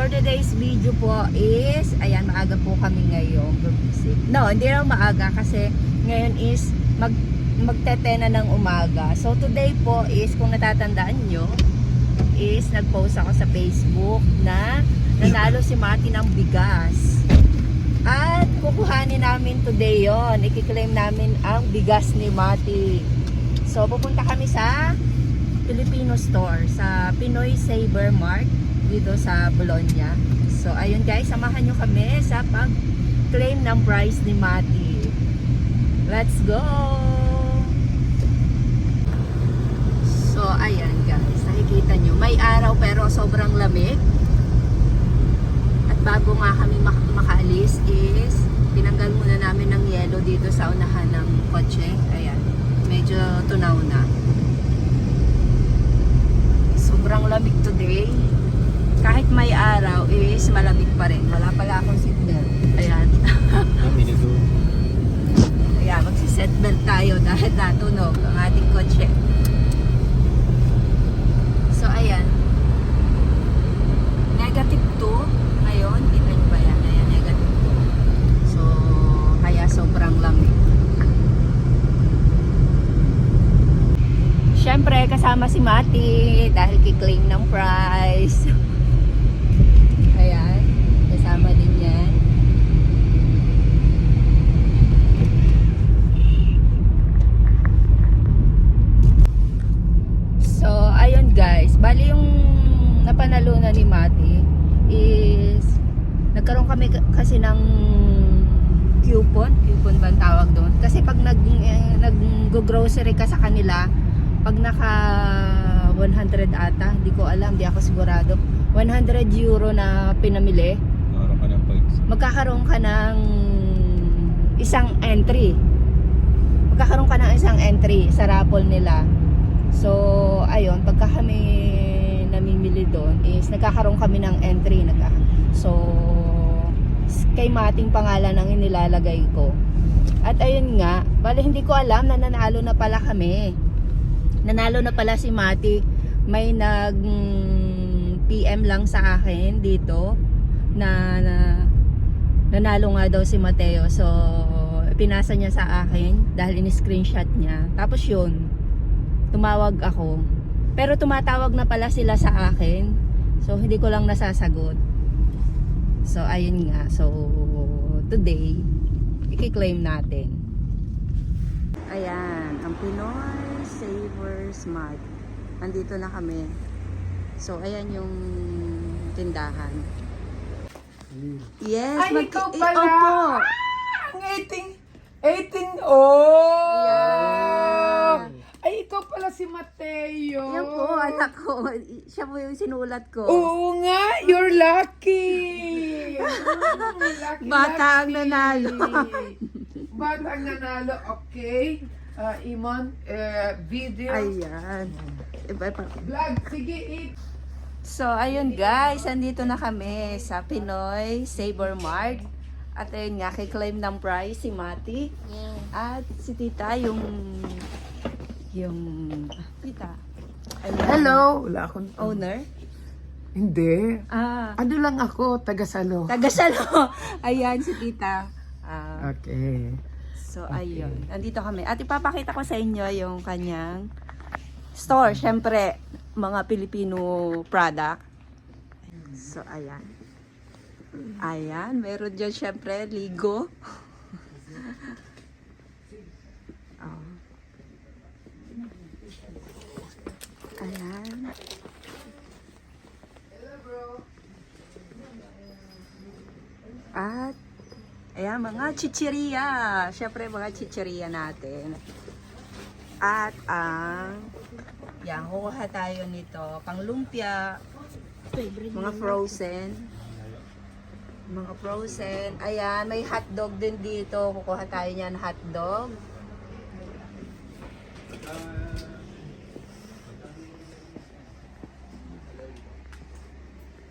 for today's video po is, ayan, maaga po kami ngayon gumising. No, hindi na maaga kasi ngayon is magtetena ng umaga. So today po is, kung natatandaan nyo, is nag-post ako sa Facebook na nanalo si Mati ng bigas. At kukuhanin namin today yon. I-claim namin ang bigas ni Mati. So pupunta kami sa Filipino store, sa Pinoy Saver Mart dito sa Bologna. So ayun guys, samahan nyo kami sa pag-claim ng prize ni Mati. Let's go! So ayan guys, nakikita nyo, may araw pero sobrang lamig. At bago nga kami makaalis is tinanggal muna namin ng yelo dito sa unahan ng kotse. Ayan, medyo tunaw na. Sobrang lamig today. Kahit may araw is malamig pa rin. Wala pala akong seatbelt. Ayan. Ayan, magsi-seatbelt tayo dahil natunog ang ating kotse. So ayan, negative 2 ngayon. Kita nyo ba yan? Ayan, negative 2. So kaya sobrang lamig. Siyempre kasama si Mati dahil kiklaim ng prize. Ayan, kasama din yan. So ayun guys, bali yung napanalunan ni Mati is nagkaroon kami kasi ng coupon ba ang tawag doon? Kasi pag nag-grocery ka sa kanila, pag naka 100 ata, hindi ko alam, hindi ako sigurado, 100 euro na pinamili, magkakaroon ka ng isang entry. Magkakaroon ka ng isang entry sa raffle nila. So ayun, pagka kami namimili doon is nagkakaroon kami ng entry. So kay Mating pangalan ang inilalagay ko. At ayun nga, bali hindi ko alam na nanalo na pala kami. Nanalo na pala si Mati. May nag PM lang sa akin dito na nanalo nga daw si Mateo. So pinasa niya sa akin dahil in-screenshot niya. Tapos yun, tumawag ako. Pero tumatawag na pala sila sa akin. So hindi ko lang nasasagot. So ayun nga. So today, i-claim natin. Ayan, ang Pinoy Saver Mart. Nandito na kami. So ayan yung tindahan. Yes, ay, ikaw pala! Opo. Ang 18, oh! Ayan. Ay, ikaw pala si Mateo. Yan po, anak ko. Siya po yung sinulat ko. Oo nga, you're lucky. Lucky, Bata ang lucky. nanalo. Bata ang nanalo, okay. Imon, video. Ayan. Vlog, sige, eat. So, ayun guys, andito na kami sa Pinoy Saver Mart. At ayun nga, kiklaim ng prize si Mati. At si Tita, yung Tita. Ayun, Hello. Wala akong... owner. Hindi. Ano lang ako, taga-salo. Tagasalo. Ayan, si Tita. Okay. So, ayun. Andito kami. At ipapakita ko sa inyo yung kanyang store. Siyempre, mga Pilipino product. So, ayan. Ayan. Meron dyan, siyempre, Ligo. Oh. Ayan. At ayan, mga chichirya. Siyempre, mga chichirya natin. At yan, kukuha tayo nito. Pang lumpia. Mga frozen. Mga frozen. Ayan, may hotdog din dito. Kukuha tayo niyan, hotdog.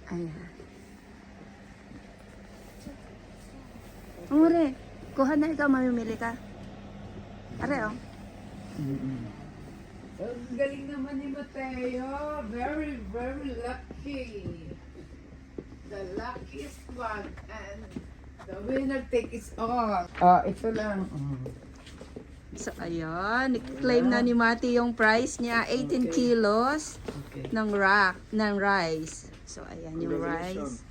Ayan. Amore, kuha na ikaw, mamimili ka. Are, oh. Ang galing naman ni Mateo. Very, very lucky. The one and the winner takes all. Ah, ito lang. So, ayun. Claim na ni Mati yung price niya. 18 kilos Okay. ng rice. So, ayan yung rice.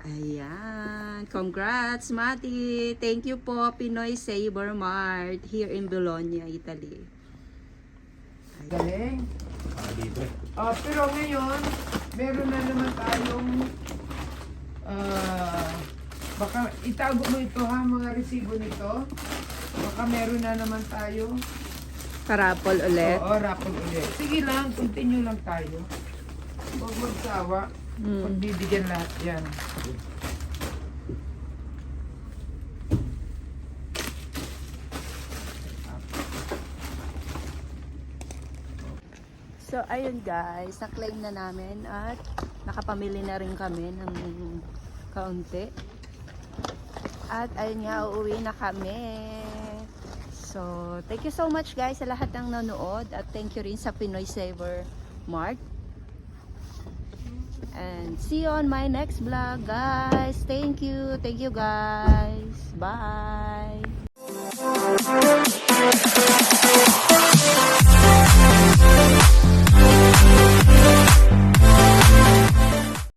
Ayan. Congrats, Mati. Thank you po, Pinoy Saver Mart here in Bologna, Italy. Galing. Pero ngayon, meron na naman tayong baka itago mo ito ha, mga resibo nito. Baka meron na naman tayo. Parapol ulit. Oo, rapol ulit. Sige lang, continue lang tayo. Huwag magsawa. Pagbibigyan lahat yan. So, ayun guys, na-claim na namin at nakapamili na rin kami ng kaunti. At ayun nga, uuwi na kami. So, thank you so much guys sa lahat ng nanood at thank you rin sa Pinoy Saver Mart. And see you on my next vlog guys. Thank you guys. Bye.